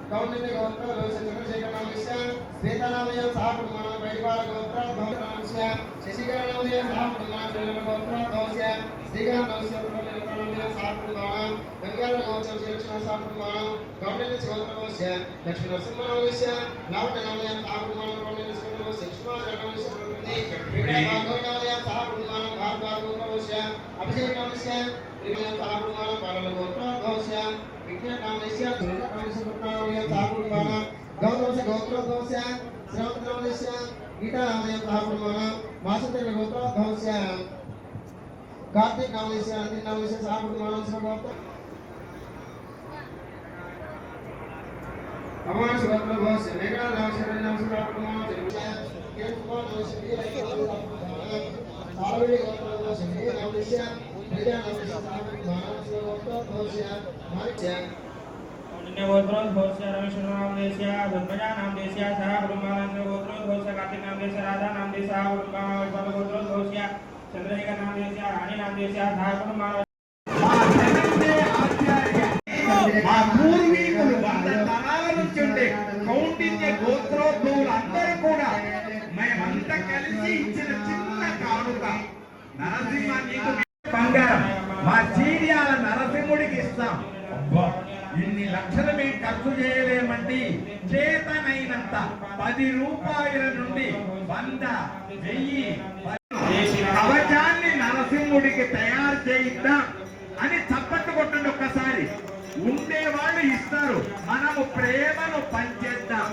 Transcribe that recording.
गौतमी गोत्र चंद्रशेखर नामस्य श्वेता नामस्य सहाकुटुंबानां वैदिवाल गोत्र नामस्य शशिकला नामस्य सहाकुटुंबानां श्रीलंका गोत्र नामस्य श्रीकांत नामस्य पुत्रलिंगा नामस्य सहाकुटुंबानां गंगाधर गोत्र श्रीलक्ष्मण सहाकुटुंबानां गौतमी गोत्र नामस्य लक्ष्मी नरसिंह नामस्य लावण्य नामस्य सहाकुटुंबानां गौतमी गोत्र नामस्य शिशुपाल नामस्य प्रकृति भागवत नामस्य सहाकुटुंबानां भारद्वाज गोत्र नामस्य अभिषेक नामस्य सहाकुटुंबानां पालल गोत्र नामस्य विज्ञान नामस्य दुर्गा नामस्य पुत्रनामस्य सहाकुटुंबानां गौतमस्य गोत्रोद्भवस्य श्रवण नामस्य गीता नामस्य सहाकुटुंबानां मासुतेन्द्र गोत्रोद्भवस्य कार्तिक नामस्य अंतिम नामस्य सहाकुटुंबानां श्रवण अमास गोत्रोद्भवस्य मेघना नामस्य नामस्य सहाकुटुंबानां केतुवा नामस्य सारवी गोत्रोद्भवस्य नामस्य विद्या नामस्य सहाकुटुंबानां श्रवण गोत्रोद्भवस्य रमेश्वर नामदेस्य धर्मजा नामदेस्य सहाकुटुंबानां गोत्रोद्भवस्य कार्तिक नामदेस्य राधा नामदेस्य सहाकुटुंबानां वैष्णव गोत्रोद्भवस्य चंद्रशेखर नामदेस्य राणी नामदेस्य सहाकुटुंबानां మా పూర్వీకులు 100 తరాల నుంచి ఉండే కౌండిన్య గోత్రోద్భవులందరూ కూడా మేమంతా కలిసి ఇచ్చిన చిన్న కానుక నరసింహ నీకు బంగారం మా చీర్యాల నరసింహుడికి ఇస్తాం. అబ్బా ఇన్ని లక్షలు మేము ఖర్చు చేయలేమండి. చేతనైనంత 10 రూపాయల నుండి 100, 1000 కవచాన్ని నరసింహుడికి తయారు చేయిద్దాం అని చప్పట్లు కొట్టండి ఒక్కసారి. ఉండేవాళ్ళు ఇస్తారు, మనము ప్రేమను పంచేద్దాం.